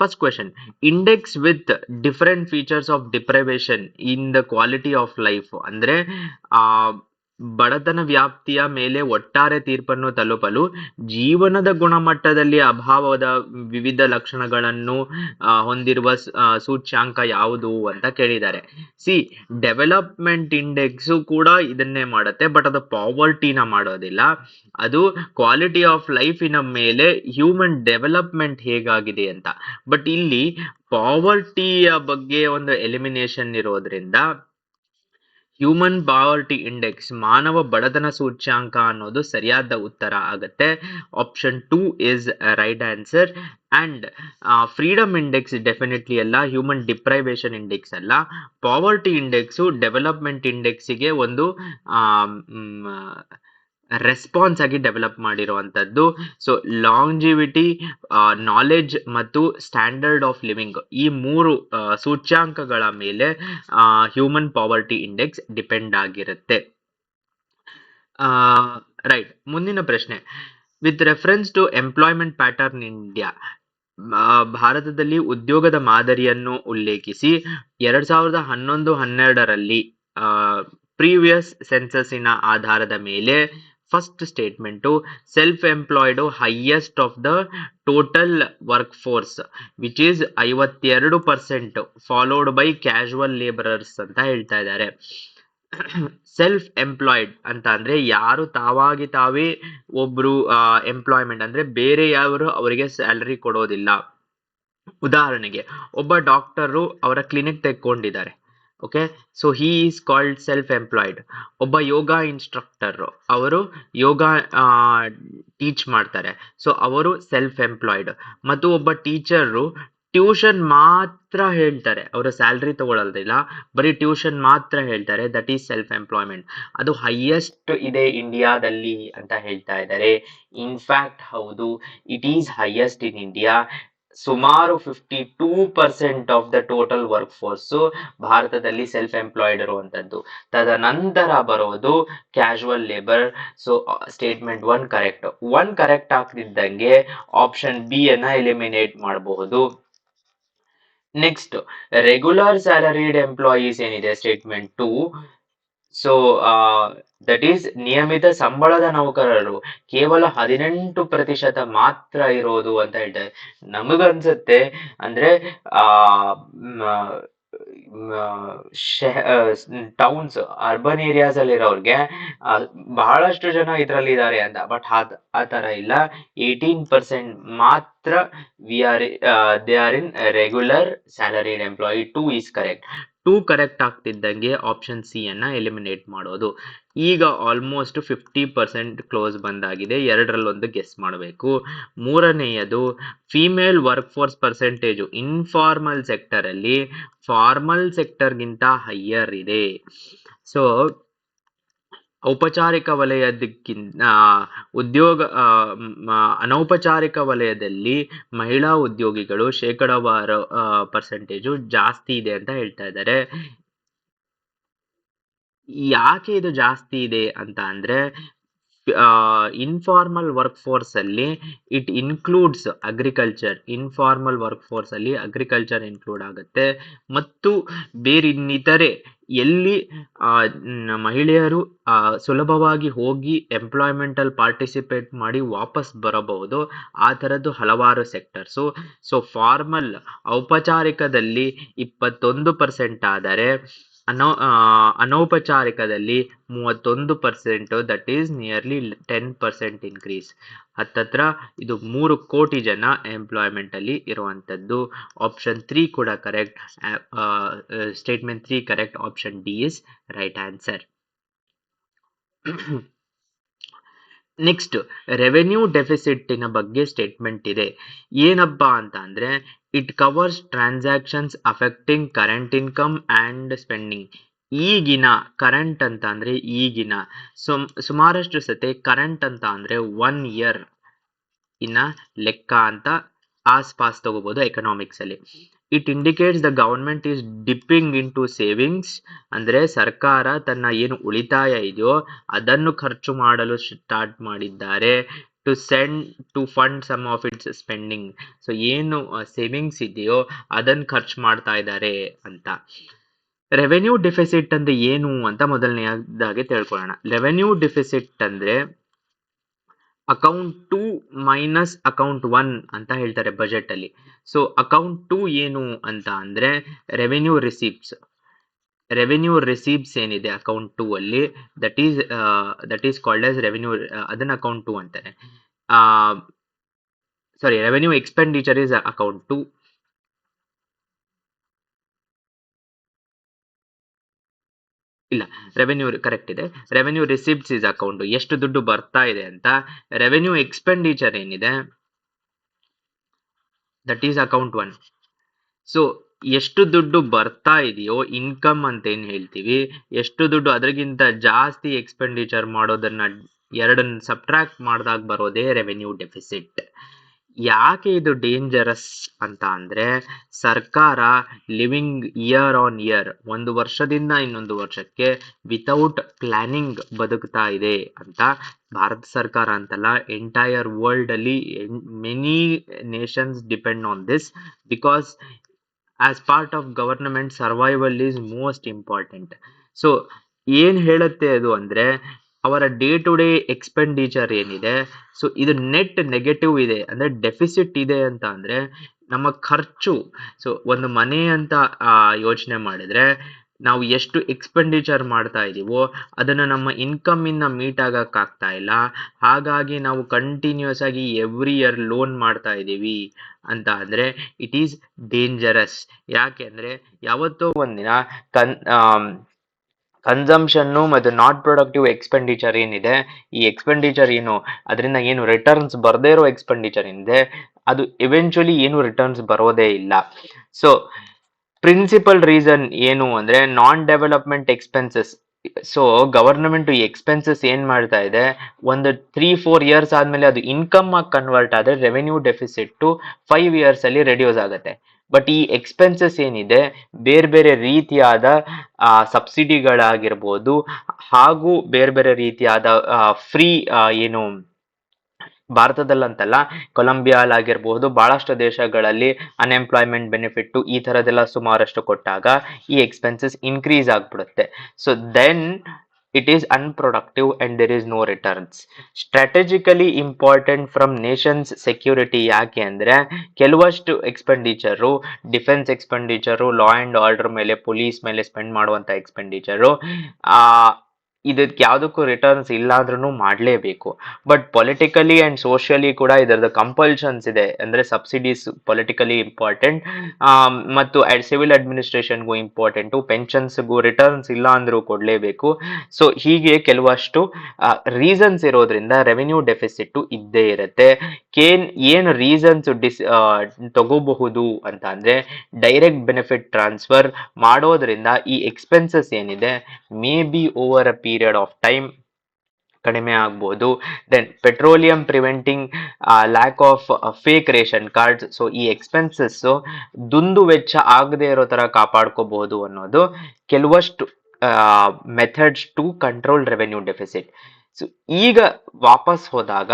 First question, index with different features of deprivation in the quality of life, ಅಂದ್ರೆ ಆ ಬಡತನ ವ್ಯಾಪ್ತಿಯ ಮೇಲೆ ಒಟ್ಟಾರೆ ತೀರ್ಪನ್ನು ತಲುಪಲು ಜೀವನದ ಗುಣಮಟ್ಟದಲ್ಲಿ ಅಭಾವದ ವಿವಿಧ ಲಕ್ಷಣಗಳನ್ನು ಹೊಂದಿರುವ ಸೂಚ್ಯಾಂಕ ಯಾವುದು ಅಂತ ಕೇಳಿದ್ದಾರೆ. ಸಿ, ಡೆವಲಪ್ಮೆಂಟ್ ಇಂಡೆಕ್ಸ್ ಕೂಡ ಇದನ್ನೇ ಮಾಡುತ್ತೆ, ಬಟ್ ಅದು ಪಾವರ್ಟಿನ ಮಾಡೋದಿಲ್ಲ. ಅದು ಕ್ವಾಲಿಟಿ ಆಫ್ ಲೈಫಿನ ಮೇಲೆ ಹ್ಯೂಮನ್ ಡೆವಲಪ್ಮೆಂಟ್ ಹೇಗಾಗಿದೆ ಅಂತ. ಬಟ್ ಇಲ್ಲಿ ಪಾವರ್ಟಿಯ ಬಗ್ಗೆ ಒಂದು ಎಲಿಮಿನೇಷನ್ ಇರೋದ್ರಿಂದ ಹ್ಯೂಮನ್ ಪಾವರ್ಟಿ ಇಂಡೆಕ್ಸ್, ಮಾನವ ಬಡತನ ಸೂಚ್ಯಾಂಕ ಅನ್ನೋದು ಸರಿಯಾದ ಉತ್ತರ ಆಗುತ್ತೆ. Option 2 is right answer. And freedom index definitely ಅಲ್ಲ, ಹ್ಯೂಮನ್ ಡಿಪ್ರೈವೇಶನ್ ಇಂಡೆಕ್ಸ್ ಅಲ್ಲ. ಪಾವರ್ಟಿ ಇಂಡೆಕ್ಸು ಡೆವಲಪ್ಮೆಂಟ್ ಇಂಡೆಕ್ಸಿಗೆ ಒಂದು ರೆಸ್ಪಾನ್ಸ್ ಆಗಿ ಡೆವಲಪ್ ಮಾಡಿರುವಂಥದ್ದು. ಸೊ ಲಾಂಜಿವಿಟಿ, ನಾಲೆಡ್ಜ್ ಮತ್ತು ಸ್ಟ್ಯಾಂಡರ್ಡ್ ಆಫ್ ಲಿವಿಂಗ್, ಈ ಮೂರು ಸೂಚ್ಯಾಂಕಗಳ ಮೇಲೆ ಹ್ಯೂಮನ್ ಪಾವರ್ಟಿ ಇಂಡೆಕ್ಸ್ ಡಿಪೆಂಡ್ ಆಗಿರುತ್ತೆ. ರೈಟ್. ಮುಂದಿನ ಪ್ರಶ್ನೆ, with reference to employment pattern in India, ಭಾರತದಲ್ಲಿ ಉದ್ಯೋಗದ ಮಾದರಿಯನ್ನು ಉಲ್ಲೇಖಿಸಿ 2011-12ರಲ್ಲಿ ಪ್ರೀವಿಯಸ್ ಸೆನ್ಸಸ್ಸಿನ ಆಧಾರದ ಮೇಲೆ first statement self employed highest of the total work force which is 52%, followed by casual labourers ಅಂತ ಹೇಳ್ತಾ ಇದ್ದಾರೆ. ಸೆಲ್ಫ್ ಎಂಪ್ಲಾಯ್ಡ್ ಅಂತ ಅಂದ್ರೆ ಯಾರು ತಾವಾಗಿ ತಾವೇ ಒಬ್ರು ಎಂಪ್ಲಾಯ್ಮೆಂಟ್ ಅಂದ್ರೆ ಬೇರೆ ಯಾರು ಅವರಿಗೆ ಸ್ಯಾಲರಿ ಕೊಡೋದಿಲ್ಲ. ಉದಾಹರಣೆಗೆ ಒಬ್ಬ ಡಾಕ್ಟರು ಅವರ ಕ್ಲಿನಿಕ್ ತೆಕ್ಕೊಂಡಿದ್ದಾರೆ. Okay, so he is called self employed. ಒಬ್ಬ ಯೋಗ ಇನ್ಸ್ಟ್ರಕ್ಟರ್, ಅವರು ಯೋಗ ಟೀಚ್ ಮಾಡ್ತಾರೆ, ಸೊ ಅವರು ಸೆಲ್ಫ್ ಎಂಪ್ಲಾಯ್ಡ್. ಮತ್ತು ಒಬ್ಬ ಟೀಚರು ಟ್ಯೂಷನ್ ಮಾತ್ರ ಹೇಳ್ತಾರೆ, ಅವರು ಸ್ಯಾಲ್ರಿ ತಗೊಳ್ಳೋದಿಲ್ಲ, ಬರೀ ಟ್ಯೂಷನ್ ಮಾತ್ರ ಹೇಳ್ತಾರೆ, ದಟ್ ಈಸ್ ಸೆಲ್ಫ್ ಎಂಪ್ಲಾಯ್ಮೆಂಟ್. ಅದು ಹೈಯೆಸ್ಟ್ ಇದೆ ಇಂಡಿಯಾದಲ್ಲಿ ಅಂತ ಹೇಳ್ತಾ ಇದ್ದಾರೆ. ಇನ್ಫ್ಯಾಕ್ಟ್ ಹೌದು, it is highest in India. ಸುಮಾರು 52% of the total work force ಭಾರತದಲ್ಲಿ ಸೆಲ್ಫ್ ಎಂಪ್ಲಾಯ್ಡ್ ಇರುವಂತದ್ದು. ತದನಂತರ ಬರೋದು casual labour. So statement 1 correct. 1 correct ಆಗ್ತಿದ್ದಂಗೆ ಆಪ್ಷನ್ ಬಿ ಅನ್ನ ಎಲಿಮಿನೇಟ್ ಮಾಡಬಹುದು. ನೆಕ್ಸ್ಟ್, ರೆಗ್ಯುಲರ್ ಸ್ಯಾಲರಿಡ್ ಎಂಪ್ಲಾಯೀಸ್ ಏನಿದೆ ಸ್ಟೇಟ್ಮೆಂಟ್ 2, ಸೊ ದಟ್ ಈಸ್ ನಿಯಮಿತ ಸಂಬಳದ ನೌಕರರು ಕೇವಲ 18% ಮಾತ್ರ ಇರೋದು ಅಂತ ಹೇಳ್ತಾರೆ. ನಮಗನ್ಸುತ್ತೆ ಅಂದ್ರೆ ಟೌನ್ಸ್, ಅರ್ಬನ್ ಏರಿಯಾಸ್ ಅಲ್ಲಿ ಇರೋರ್ಗೆ ಬಹಳಷ್ಟು ಜನ ಇದ್ರಲ್ಲಿ ಇದ್ದಾರೆ ಅಂತ, ಬಟ್ ಆ ತರ ಇಲ್ಲ. 18% ಮಾತ್ರ they are in regular salaried employee. 2 is correct. 2 correct ಆಗ್ತಿದ್ದಂಗೆ ಆಪ್ಷನ್ ಸಿ ಅನ್ನ ಎಲಿಮಿನೇಟ್ ಮಾಡೋದು. ಈಗ ಆಲ್ಮೋಸ್ಟ್ 50% ಕ್ಲೋಸ್ ಬಂದಾಗಿದೆ. 2ರಲ್ಲೊಂದು ಗೆಸ್ ಮಾಡಬೇಕು. ಮೂರನೆಯದು, female work force percentage informal sector ಅಲ್ಲಿ ಫಾರ್ಮಲ್ ಸೆಕ್ಟರ್ಗಿಂತ ಹೈಯರ್ ಇದೆ. ಸೊ ಔಪಚಾರಿಕ ವಲಯದಕ್ಕಿಂತ ಅನೌಪಚಾರಿಕ ವಲಯದಲ್ಲಿ ಮಹಿಳಾ ಉದ್ಯೋಗಿಗಳು ಶೇಕಡಾವಾರು ಪರ್ಸೆಂಟೇಜು ಜಾಸ್ತಿ ಇದೆ ಅಂತ ಹೇಳ್ತಾ ಇದ್ದಾರೆ. ಯಾಕೆ ಇದು ಜಾಸ್ತಿ ಇದೆ ಅಂತ ಅಂದ್ರೆ, ಇನ್ಫಾರ್ಮಲ್ ವರ್ಕ್ ಫೋರ್ಸ್ ಅಲ್ಲಿ it includes agriculture. Informal work force ಅಲ್ಲಿ ಅಗ್ರಿಕಲ್ಚರ್ ಇನ್ಕ್ಲೂಡ್ ಆಗುತ್ತೆ. ಮತ್ತು ಬೇರೆ ಇನ್ನಿತರೆ ಎಲ್ಲಿ ಮಹಿಳೆಯರು ಸುಲಭವಾಗಿ ಹೋಗಿ ಎಂಪ್ಲಾಯ್ಮೆಂಟ್ ಅಲ್ಲಿ ಪಾರ್ಟಿಸಿಪೇಟ್ ಮಾಡಿ ವಾಪಸ್ ಬರಬಹುದು, ಆ ಥರದ್ದು ಹಲವಾರು ಸೆಕ್ಟರ್ಸು. ಸೊ ಫಾರ್ಮಲ್ ಔಪಚಾರಿಕದಲ್ಲಿ 21% ಆದರೆ ಅನೌಪಚಾರಿಕದಲ್ಲಿ 31%, ದಟ್ ಈಸ್ ನಿಯರ್ಲಿ 10% ಇನ್ಕ್ರೀಸ್. ಹತ್ತತ್ರ ಇದು 3 ಕೋಟಿ ಜನ ಎಂಪ್ಲಾಯ್ಮೆಂಟ್ ಅಲ್ಲಿ ಇರುವಂತದ್ದು. ಆಪ್ಷನ್ 3 ಕೂಡ correct. Statement 3 correct. Option D is right answer. Next, revenue ಡೆಫಿಸಿಟಿನ ಬಗ್ಗೆ ಸ್ಟೇಟ್ಮೆಂಟ್ ಇದೆ. ಏನಪ್ಪಾ ಅಂತ ಅಂದ್ರೆ, it covers transactions affecting current income and spending. ಈಗಿನ ಕರೆಂಟ್ ಅಂತ ಅಂದ್ರೆ ಈಗಿನ ಸುಮಾರಷ್ಟು ಸತೆ ಕರೆಂಟ್ ಅಂತ ಅಂದ್ರೆ 1 year ಇನ್ನ ಲೆಕ್ಕ ಅಂತ ಆಸ್ಪಾಸ್ ತಗೋಬಹುದು ಎಕನಾಮಿಕ್ಸ್ ಅಲ್ಲಿ. It indicates the government is dipping in to savings, ಅಂದ್ರೆ ಸರ್ಕಾರ ತನ್ನ ಏನು ಉಳಿತಾಯ ಇದೆಯೋ ಅದನ್ನು ಖರ್ಚು ಮಾಡಲು ಸ್ಟಾರ್ಟ್ ಮಾಡಿದ್ದಾರೆ. To send to fund some of its spending. So ಏನು ಸೇವಿಂಗ್ಸ್ ಇದೆಯೋ ಅದನ್ನ ಖರ್ಚು ಮಾಡ್ತಾ ಇದ್ದಾರೆ ಅಂತ. ರೆವೆನ್ಯೂ ಡೆಫಿಸಿಟ್ ಅಂದ್ರೆ ಏನು ಅಂತ ಮೊದಲನೆಯದಾಗಿ ತಿಳ್ಕೊಳ್ಳೋಣ. ರೆವೆನ್ಯೂ ಡೆಫಿಸಿಟ್ ಅಂದ್ರೆ ಅಕೌಂಟ್ 2 ಮೈನಸ್ ಅಕೌಂಟ್ 1 ಅಂತ ಹೇಳ್ತಾರೆ ಬಜೆಟ್ ಅಲ್ಲಿ. ಸೊ ಅಕೌಂಟ್ 2 ಏನು ಅಂತ ಅಂದ್ರೆ ರೆವೆನ್ಯೂ ರಿಸೀಪ್ಟ್ಸ್. ರೆವೆನ್ಯೂ ರಿಸೀಪ್ಟ್ಸ್ ಏನಿದೆ ಅಕೌಂಟ್ 2 ಅಲ್ಲಿ that is called as revenue, ಅದನ್ನ ಅಕೌಂಟ್ 2 ಅಂತಾರೆ. ಸಾರಿ, ರೆವೆನ್ಯೂ ಎಕ್ಸ್ಪೆಂಡಿಚರ್ ಇಸ್ ಅಕೌಂಟ್ 2. ಇಲ್ಲ, ರೆವೆನ್ಯೂ ಕರೆಕ್ಟ್ ಇದೆ. ರೆವೆನ್ಯೂ ರಿಸಿಪ್ಟ್ಸ್ ಇಸ್ ಅಕೌಂಟ್, ಎಷ್ಟು ದುಡ್ಡು ಬರ್ತಾ ಇದೆ ಅಂತ. ರೆವೆನ್ಯೂ ಎಕ್ಸ್ಪೆಂಡಿಚರ್ ಏನಿದೆ ದಟ್ ಈಸ್ ಅಕೌಂಟ್ 1. ಸೊ ಎಷ್ಟು ದುಡ್ಡು ಬರ್ತಾ ಇದೆಯೋ ಇನ್ಕಮ್ ಅಂತ ಏನ್ ಹೇಳ್ತೀವಿ, ಎಷ್ಟು ದುಡ್ಡು ಅದಕ್ಕಿಂತ ಜಾಸ್ತಿ ಎಕ್ಸ್ಪೆಂಡಿಚರ್ ಮಾಡೋದನ್ನ ಎರಡನ್ನ ಸಬ್ಟ್ರಾಕ್ಟ್ ಮಾಡಿದಾಗ ಬರೋದೇ ರೆವೆನ್ಯೂ ಡೆಫಿಸಿಟ್. ಯಾಕೆ ಇದು ಡೇಂಜರಸ್ ಅಂತ ಅಂದ್ರೆ, ಸರ್ಕಾರ ಲಿವಿಂಗ್ ಇಯರ್ ಆನ್ ಇಯರ್, ಒಂದು ವರ್ಷದಿಂದ ಇನ್ನೊಂದು ವರ್ಷಕ್ಕೆ ವಿತೌಟ್ ಪ್ಲಾನಿಂಗ್ ಬದುಕ್ತಾ ಇದೆ ಅಂತ. ಭಾರತ ಸರ್ಕಾರ ಅಂತಲ್ಲ, ಎಂಟೈರ್ ವರ್ಲ್ಡ್ ಅಲ್ಲಿ many Nations depend on this, because as part of government survival is most important. So ಏನ್ ಹೇಳುತ್ತೆ ಅದು ಅಂದ್ರೆ, ಅವರ ಡೇ ಟು ಡೇ ಎಕ್ಸ್ಪೆಂಡಿಚರ್ ಏನಿದೆ, ಸೊ ಇದು ನೆಟ್ ನೆಗೆಟಿವ್ ಇದೆ ಅಂದ್ರೆ ಡೆಫಿಸಿಟ್ ಇದೆ ಅಂತ ಅಂದ್ರೆ ನಮ್ಮ ಖರ್ಚು. ಸೊ ಒಂದು ಮನೆ ಅಂತ ಯೋಚನೆ ಮಾಡಿದ್ರೆ ನಾವು ಎಷ್ಟು ಎಕ್ಸ್ಪೆಂಡಿಚರ್ ಮಾಡ್ತಾ ಇದೀವೋ ಅದನ್ನ ನಮ್ಮ ಇನ್ಕಮ್ ಇಂದ ಮೀಟ್ ಆಗಕ್ ಆಗ್ತಾ ಇಲ್ಲ. ಹಾಗಾಗಿ ನಾವು ಕಂಟಿನ್ಯೂಸ್ ಆಗಿ ಎವ್ರಿ ಇಯರ್ ಲೋನ್ ಮಾಡ್ತಾ ಇದೀವಿ ಅಂತ ಅಂದ್ರೆ ಇಟ್ ಈಸ್ ಡೇಂಜರಸ್. ಯಾಕೆ ಅಂದ್ರೆ ಯಾವತ್ತೋ ಒಂದಿನ ಕನ್ಸಂಪ್ಷನ್ನು ಮತ್ತು ನಾಟ್ ಪ್ರೊಡಕ್ಟಿವ್ ಎಕ್ಸ್ಪೆಂಡಿಚರ್ ಏನಿದೆ, ಈ ಎಕ್ಸ್ಪೆಂಡಿಚರ್ ಏನು, ಅದರಿಂದ ಏನು ರಿಟರ್ನ್ಸ್ ಬರದೇ ಇರೋ ಎಕ್ಸ್ಪೆಂಡಿಚರ್ ಏನಿದೆ, ಅದು ಇವೆಂಚುಲಿ ಏನು ರಿಟರ್ನ್ಸ್ ಬರೋದೇ ಇಲ್ಲ. ಸೊ ಪ್ರಿನ್ಸಿಪಲ್ ರೀಸನ್ ಏನು ಅಂದ್ರೆ ನಾನ್ ಡೆವಲಪ್ಮೆಂಟ್ ಎಕ್ಸ್ಪೆನ್ಸಸ್. ಸೊ ಗವರ್ನಮೆಂಟ್ ಈ ಎಕ್ಸ್ಪೆನ್ಸಸ್ ಏನ್ ಮಾಡ್ತಾ ಇದೆ, ಒಂದು 3-4 ಇಯರ್ಸ್ ಆದ್ಮೇಲೆ ಅದು ಇನ್ಕಮ್ ಆಗಿ ಕನ್ವರ್ಟ್ ಆದ್ರೆ ರೆವೆನ್ಯೂ ಡೆಫಿಸಿಟ್ 5 ಇಯರ್ಸ್ ಅಲ್ಲಿ ರೆಡ್ಯೂಸ್ ಆಗುತ್ತೆ. ಬಟ್ ಈ ಎಕ್ಸ್ಪೆನ್ಸಸ್ ಏನಿದೆ ಬೇರೆ ಬೇರೆ ರೀತಿಯಾದ ಸಬ್ಸಿಡಿಗಳಾಗಿರ್ಬೋದು, ಹಾಗೂ ಬೇರೆ ಬೇರೆ ರೀತಿಯಾದ ಫ್ರೀ ಏನು ಭಾರತದಲ್ಲಂತಲ್ಲ, ಕೊಲಂಬಿಯಾಲಾಗಿರ್ಬಹುದು, ಬಹಳಷ್ಟು ದೇಶಗಳಲ್ಲಿ ಅನ್ಎಂಪ್ಲಾಯ್ಮೆಂಟ್ ಬೆನಿಫಿಟ್ ಈ ತರದೆಲ್ಲ ಸುಮಾರಷ್ಟು ಕೊಟ್ಟಾಗ ಈ ಎಕ್ಸ್ಪೆನ್ಸಸ್ ಇನ್ಕ್ರೀಸ್ ಆಗ್ಬಿಡುತ್ತೆ. So then it is unproductive and there is no returns. Strategically important from nation's security. ಯಾಕೆ ಅಂದ್ರೆ ಕೆಲವಷ್ಟು expenditure, defence expenditure, law and order ಮೇಲೆ, ಪೊಲೀಸ್ ಮೇಲೆ ಸ್ಪೆಂಡ್ ಮಾಡುವಂತ ಎಕ್ಸ್ಪೆಂಡಿಚರು, ಇದಕ್ಕೆ ಯಾವುದಕ್ಕೂ ರಿಟರ್ನ್ಸ್ ಇಲ್ಲ ಅಂದ್ರೂ ಮಾಡಲೇಬೇಕು. ಬಟ್ ಪೊಲಿಟಿಕಲಿ ಅಂಡ್ ಸೋಷಿಯಲಿ ಕೂಡ ಇದರದ ಕಂಪಲ್ಷನ್ಸ್ ಇದೆ. ಅಂದ್ರೆ ಸಬ್ಸಿಡೀಸ್ ಪೊಲಿಟಿಕಲಿ ಇಂಪಾರ್ಟೆಂಟ್, ಮತ್ತು ಸಿವಿಲ್ ಅಡ್ಮಿನಿಸ್ಟ್ರೇಷನ್ಗೂ ಇಂಪಾರ್ಟೆಂಟು, ಪೆನ್ಷನ್ಸ್ಗೂ ರಿಟರ್ನ್ಸ್ ಇಲ್ಲ ಅಂದ್ರೂ ಕೊಡಲೇಬೇಕು. ಸೊ ಹೀಗೆ ಕೆಲವಷ್ಟು ರೀಸನ್ಸ್ ಇರೋದ್ರಿಂದ ರೆವೆನ್ಯೂ ಡೆಫಿಸಿಟ್ ಇದ್ದೇ ಇರುತ್ತೆ. ಏನು ರೀಸನ್ಸ್ ತಗೋಬಹುದು ಅಂತ ಅಂದ್ರೆ, ಡೈರೆಕ್ಟ್ ಬೆನಿಫಿಟ್ ಟ್ರಾನ್ಸ್ಫರ್ ಮಾಡೋದ್ರಿಂದ ಈ ಎಕ್ಸ್ಪೆನ್ಸಸ್ ಏನಿದೆ may be over a period of time ಕಡಿಮೆ ಆಗ್ಬೋದು. Then petroleum preventing lack of fake ration cards. So ಈ ಎಕ್ಸ್ಪೆನ್ಸಸ್ ದುಂದು ವೆಚ್ಚ ಆಗದೆ ಇರೋ ತರ ಕಾಪಾಡ್ಕೋಬಹುದು ಅನ್ನೋದು ಕೆಲವಷ್ಟು methods to control revenue deficit. So ಈಗ ವಾಪಸ್ ಹೋದಾಗ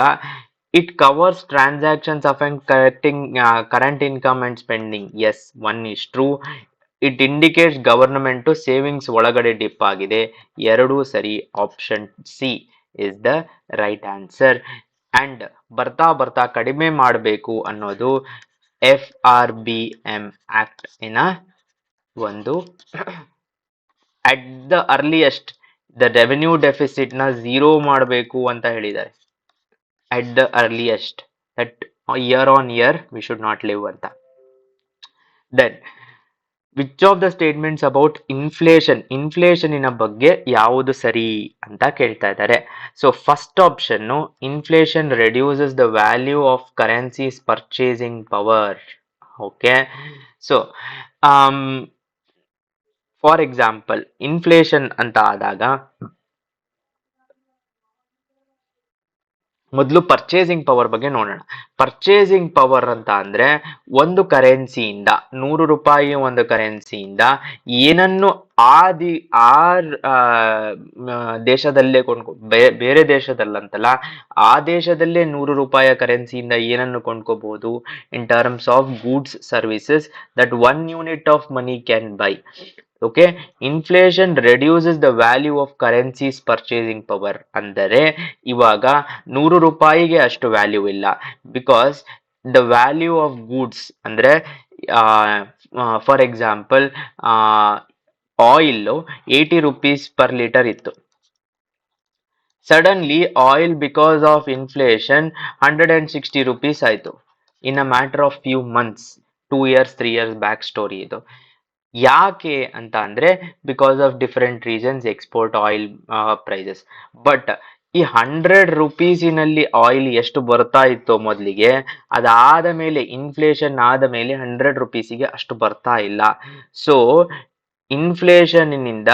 it covers transactions of and correcting current income and spending. Yes, one is true. It indicates government savings ಒಳಗಡೆ ಡಿಪ್ ಆಗಿದೆ. ಎರಡೂ ಸರಿ. Option C is the right answer. And ಬರ್ತಾ ಬರ್ತಾ ಕಡಿಮೆ ಮಾಡಬೇಕು ಅನ್ನೋದು FRBM ಆಕ್ಟ್ ಇನ ಒಂದು at the earliest the revenue deficit ನ 0 ಮಾಡಬೇಕು ಅಂತ ಹೇಳಿದ್ದಾರೆ. At the earliest, that year on year we should not leave ಅಂತ. Then which of the statements about inflation ಬಗ್ಗೆ ಯಾವುದು ಸರಿ ಅಂತ ಕೇಳ್ತಾ ಇದ್ದಾರೆ. So first option, inflation reduces the value of currencies purchasing power. Okay, so for example inflation ಅಂತ ಆದಾಗ ಮೊದಲು ಪರ್ಚೇಸಿಂಗ್ ಪವರ್ ಬಗ್ಗೆ ನೋಡೋಣ. ಪರ್ಚೇಸಿಂಗ್ ಪವರ್ ಅಂತ ಅಂದ್ರೆ ಒಂದು ಕರೆನ್ಸಿಯಿಂದ, 100 ರೂಪಾಯಿ ಒಂದು ಕರೆನ್ಸಿಯಿಂದ ಏನನ್ನು ದೇಶದಲ್ಲೇ ಬೇರೆ ದೇಶದಲ್ಲಂತಲ್ಲ, ಆ ದೇಶದಲ್ಲೇ 100 ರೂಪಾಯಿ ಕರೆನ್ಸಿಯಿಂದ ಏನನ್ನು ಕೊಂಡ್ಕೋಬಹುದು in terms of goods services that 1 unit of money can buy. Okay, inflation reduces the value of currencies purchasing power. ಅಂದರೆ ಇವಾಗ 100 ರೂಪಾಯಿಗೆ ಅಷ್ಟು ವ್ಯಾಲ್ಯೂ ಇಲ್ಲ, because the value of goods ಅಂದ್ರೆ for example oil 80 rupees per litre ಇತ್ತು. Suddenly oil because of inflation 160 rupees ಆಯ್ತು in a matter of few months. 2 years 3 years back story ಇದು. ಯಾಕೆ ಅಂತ ಅಂದ್ರೆ because of different reasons, export oil prices. But ಈ 100 ರೂಪೀಸಿನಲ್ಲಿ oil ಎಷ್ಟು ಬರ್ತಾ ಇತ್ತು ಮೊದಲಿಗೆ, ಅದಾದ ಮೇಲೆ ಇನ್ಫ್ಲೇಷನ್ ಆದ ಮೇಲೆ 100 ರೂಪೀಸಿಗೆ ಅಷ್ಟು ಬರ್ತಾ ಇಲ್ಲ. ಸೊ ಇನ್ಫ್ಲೇಷನ್ನಿಂದ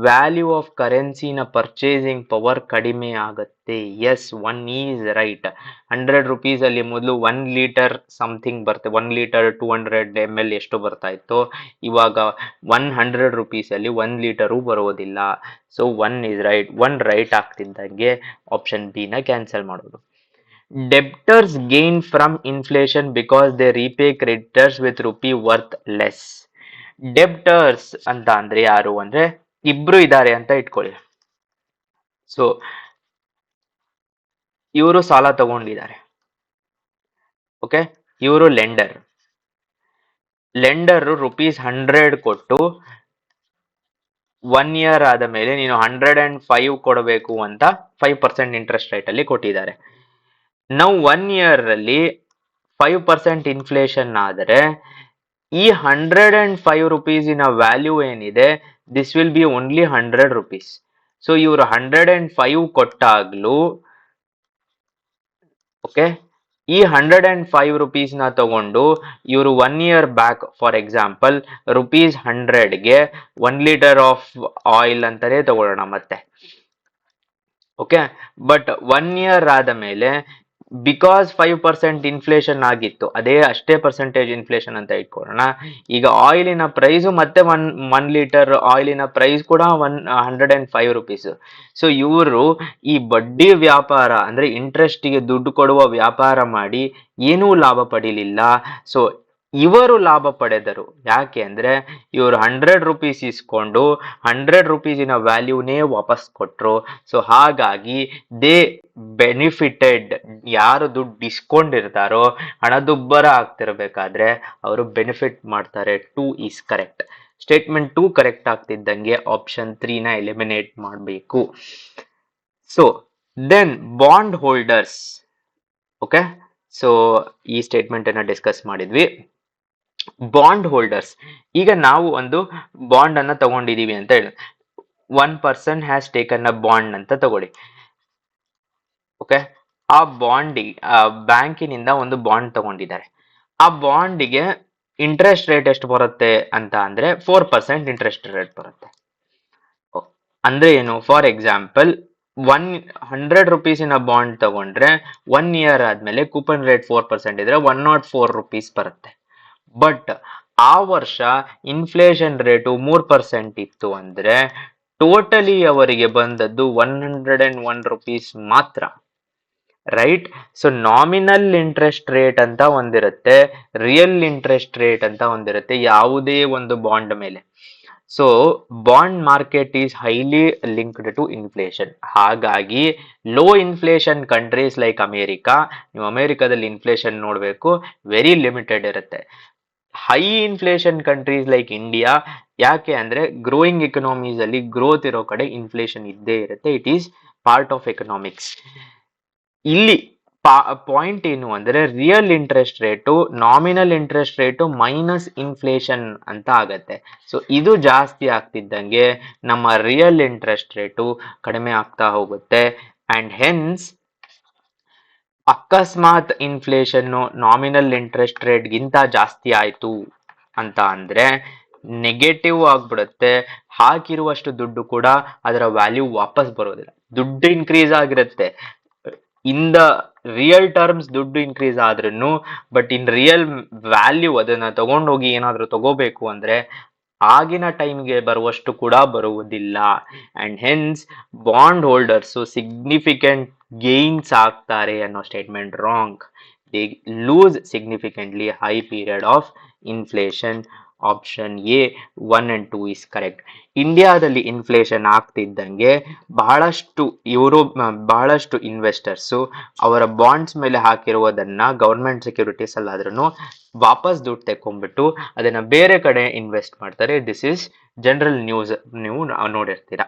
ವ್ಯಾಲ್ಯೂ ಆಫ್ ಕರೆನ್ಸಿನ ಪರ್ಚೇಸಿಂಗ್ ಪವರ್ ಕಡಿಮೆ ಆಗುತ್ತೆ. S, 1 is right. 100 ರೂಪೀಸಲ್ಲಿ ಮೊದಲು 1 ಲೀಟರ್ ಸಮಥಿಂಗ್ ಬರುತ್ತೆ, 1 ಲೀಟರ್ 200 ml ಎಷ್ಟು ಬರ್ತಾ ಇತ್ತು, ಇವಾಗ 100 ರೂಪೀಸಲ್ಲಿ 1 ಲೀಟರು ಬರೋದಿಲ್ಲ. So 1 is right. 1 right ಆಗ್ತಿದ್ದಂಗೆ ಆಪ್ಷನ್ ಬಿ ನ ಕ್ಯಾನ್ಸಲ್ ಮಾಡೋದು. Debtors gain from inflation because they repay creditors with rupee worth less. Debtors ಅಂತ ಅಂದ್ರೆ ಯಾರು ಅಂದ್ರೆ ಇಬ್ರು ಇದ್ದಾರೆ ಅಂತ ಇಟ್ಕೊಳ್ಳಿ. ಸೊ ಇವರು ಸಾಲ ತಗೊಂಡಿದ್ದಾರೆ. ಓಕೆ, ಇವರು ಲೆಂಡರ್. ₹100 ಕೊಟ್ಟು 1 year ಆದ ಮೇಲೆ ನೀನು 105 ಕೊಡಬೇಕು ಅಂತ 5% ಇಂಟ್ರೆಸ್ಟ್ ರೇಟ್ ಅಲ್ಲಿ ಕೊಟ್ಟಿದ್ದಾರೆ. ನಾವು 1 year ಅಲ್ಲಿ 5% ಇನ್ಫ್ಲೇಷನ್ ಆದರೆ ಈ 105 ರೂಪೀಸಿನ ವ್ಯಾಲ್ಯೂ ಏನಿದೆ, this will be only 100 rupees. So ಇವರು 105 ಕೊಟ್ಟಾಗ್ಲೂ, ಓಕೆ, ಈ 105 ರೂಪೀಸ್ನ ತಗೊಂಡು ಇವರು 1 year ಬ್ಯಾಕ್ ಫಾರ್ ಎಕ್ಸಾಂಪಲ್ ₹100ಗೆ 1 ಲೀಟರ್ ಆಫ್ ಆಯಿಲ್ ಅಂತಾನೆ ತಗೊಳ್ಳೋಣ ಮತ್ತೆ. ಓಕೆ, ಬಟ್ 1 year ಆದ ಮೇಲೆ ಬಿಕಾಸ್ 5% ಇನ್ಫ್ಲೇಷನ್ ಆಗಿತ್ತು, ಅಷ್ಟೇ ಪರ್ಸೆಂಟೇಜ್ ಇನ್ಫ್ಲೇಷನ್ ಅಂತ ಇಟ್ಕೊಳ್ಳೋಣ. ಈಗ ಆಯಿಲಿನ ಪ್ರೈಸು ಮತ್ತೆ 1 ಲೀಟರ್ ಆಯಿಲಿನ ಪ್ರೈಸ್ ಕೂಡ 105 ರೂಪೀಸ್. ಸೊ ಇವರು ಈ ಬಡ್ಡಿ ವ್ಯಾಪಾರ ಅಂದ್ರೆ ಇಂಟ್ರೆಸ್ಟ್ಗೆ ದುಡ್ಡು ಕೊಡುವ ವ್ಯಾಪಾರ ಮಾಡಿ ಏನೂ ಲಾಭ ಪಡೀಲಿಲ್ಲ. ಸೊ ಇವರು ಲಾಭ ಪಡೆದರು. ಯಾಕೆ ಅಂದ್ರೆ ಇವರು 100 ರೂಪೀಸ್ ಇಸ್ಕೊಂಡು 100 ರೂಪೀಸಿನ ವ್ಯಾಲ್ಯೂನೇ ವಾಪಸ್ ಕೊಟ್ರು. ಸೊ ಹಾಗಾಗಿ ದೇ ಬೆನಿಫಿಟೆಡ್. ಯಾರು ದುಡ್ಡು ಇಸ್ಕೊಂಡಿರ್ತಾರೋ, ಹಣದುಬ್ಬರ ಆಗ್ತಿರ್ಬೇಕಾದ್ರೆ ಅವರು ಬೆನಿಫಿಟ್ ಮಾಡ್ತಾರೆ. 2 is correct. ಸ್ಟೇಟ್ಮೆಂಟ್ 2 ಕರೆಕ್ಟ್ ಆಗ್ತಿದ್ದಂಗೆ ಆಪ್ಷನ್ 3 ನ ಎಲಿಮಿನೇಟ್ ಮಾಡಬೇಕು. So then bond holders. Okay, so ಈ ಸ್ಟೇಟ್ಮೆಂಟ್ ಅನ್ನ ಡಿಸ್ಕಸ್ ಮಾಡಿದ್ವಿ. ಬಾಂಡ್ ಹೋಲ್ಡರ್ಸ್, ಈಗ ನಾವು ಒಂದು ಬಾಂಡ್ ಅನ್ನ ತಗೊಂಡಿದೀವಿ ಅಂತ ಹೇಳಿ, 1 person has taken a bond ಅಂತ ತಗೊಳ್ಳಿ. ಓಕೆ, ಆ ಬ್ಯಾಂಕಿನಿಂದ ಒಂದು ಬಾಂಡ್ ತಗೊಂಡಿದ್ದಾರೆ. ಆ ಬಾಂಡಿಗೆ ಇಂಟ್ರೆಸ್ಟ್ ರೇಟ್ ಎಷ್ಟು ಬರುತ್ತೆ ಅಂತ ಅಂದ್ರೆ 4% ಇಂಟ್ರೆಸ್ಟ್ ರೇಟ್ ಬರುತ್ತೆ. ಅಂದ್ರೆ ಏನು, ಫಾರ್ ಎಕ್ಸಾಂಪಲ್ 100 ರೂಪೀಸಿನ ಬಾಂಡ್ ತಗೊಂಡ್ರೆ 1 year ಆದ್ಮೇಲೆ ಕೂಪನ್ ರೇಟ್ 4% ಇದ್ರೆ 104 ರೂಪೀಸ್ ಬರುತ್ತೆ. ಬಟ್ ಆ ವರ್ಷ ಇನ್ಫ್ಲೇಷನ್ ರೇಟು 3% ಇತ್ತು ಅಂದ್ರೆ ಟೋಟಲಿ ಅವರಿಗೆ ಬಂದದ್ದು 101 ರೂಪೀಸ್ ಮಾತ್ರ. Right. So nominal interest rate ಅಂತ ಒಂದಿರುತ್ತೆ, ರಿಯಲ್ ಇಂಟ್ರೆಸ್ಟ್ ರೇಟ್ ಅಂತ ಒಂದಿರುತ್ತೆ ಯಾವುದೇ ಒಂದು ಬಾಂಡ್ ಮೇಲೆ. So bond market is highly linked to inflation. ಹಾಗಾಗಿ low inflation countries like America, ನೀವು ಅಮೇರಿಕಾದಲ್ಲಿ ಇನ್ಫ್ಲೇಷನ್ ನೋಡಬೇಕು, ವೆರಿ ಲಿಮಿಟೆಡ್ ಇರುತ್ತೆ. High inflation countries like India, ಯಾಕೆ ಅಂದ್ರೆ ಗ್ರೋಯಿಂಗ್ ಎಕನಾಮೀಸ್ ಅಲ್ಲಿ ಗ್ರೋತ್ ಇರೋ ಕಡೆ ಇನ್ಫ್ಲೇಷನ್ ಇದ್ದೇ ಇರುತ್ತೆ. It is part of economics. ಇಲ್ಲಿ ಪಾಯಿಂಟ್ ಏನು ಅಂದ್ರೆ real interest rate nominal interest rate minus inflation ಅಂತ ಆಗತ್ತೆ. ಸೊ ಇದು ಜಾಸ್ತಿ ಆಗ್ತಿದ್ದಂಗೆ ನಮ್ಮ ರಿಯಲ್ ಇಂಟ್ರೆಸ್ಟ್ ರೇಟು ಕಡಿಮೆ ಆಗ್ತಾ ಹೋಗುತ್ತೆ. ಅಂಡ್ ಹೆನ್ಸ್ ಅಕಸ್ಮಾತ್ ಇನ್ಫ್ಲೇಷನ್ ನಾಮಿನಲ್ ಇಂಟ್ರೆಸ್ಟ್ ರೇಟ್ ಗಿಂತ ಜಾಸ್ತಿ ಆಯ್ತು ಅಂತ ಅಂದ್ರೆ ನೆಗೆಟಿವ್ ಆಗ್ಬಿಡುತ್ತೆ. ಹಾಕಿರುವಷ್ಟು ದುಡ್ಡು ಕೂಡ ಅದರ ವ್ಯಾಲ್ಯೂ ವಾಪಸ್ ಬರೋದಿಲ್ಲ. ದುಡ್ಡು ಇನ್ಕ್ರೀಸ್ ಆಗಿರುತ್ತೆ, ಇನ್ ದ ರಿಯಲ್ ಟರ್ಮ್ಸ್ ದುಡ್ಡು ಇನ್ಕ್ರೀಸ್ ಆದ್ರೂ ಬಟ್ ಇನ್ ರಿಯಲ್ ವ್ಯಾಲ್ಯೂ ಅದನ್ನ ತಗೊಂಡೋಗಿ ಏನಾದ್ರೂ ತಗೋಬೇಕು ಅಂದ್ರೆ ಆಗಿನ ಟೈಮ್ಗೆ ಬರುವಷ್ಟು ಕೂಡ ಬರುವುದಿಲ್ಲ. And hence bond holders significant gains ಆಗ್ತಾರೆ ಅನ್ನೋ statement wrong. They loose significantly high period of inflation. Option A 1 and 2 is correct. ಇಂಡಿಯಾದಲ್ಲಿ ಇನ್ಫ್ಲೇಷನ್ ಆಗ್ತಿದ್ದಂಗೆ ಬಹಳಷ್ಟು ಇನ್ವೆಸ್ಟರ್ಸು ಅವರ ಬಾಂಡ್ಸ್ ಮೇಲೆ ಹಾಕಿರುವುದನ್ನ ಗವರ್ಮೆಂಟ್ ಸೆಕ್ಯೂರಿಟೀಸ್ ಅಲ್ಲಾದ್ರೂ ವಾಪಸ್ ದುಡ್ಡು ತೆಕ್ಕೊಂಡ್ಬಿಟ್ಟು ಅದನ್ನ ಬೇರೆ ಕಡೆ ಇನ್ವೆಸ್ಟ್ ಮಾಡ್ತಾರೆ. ದಿಸ್ ಇಸ್ ಜನರಲ್ ನ್ಯೂಸ್, ನೀವು ನೋಡಿರ್ತೀರಾ.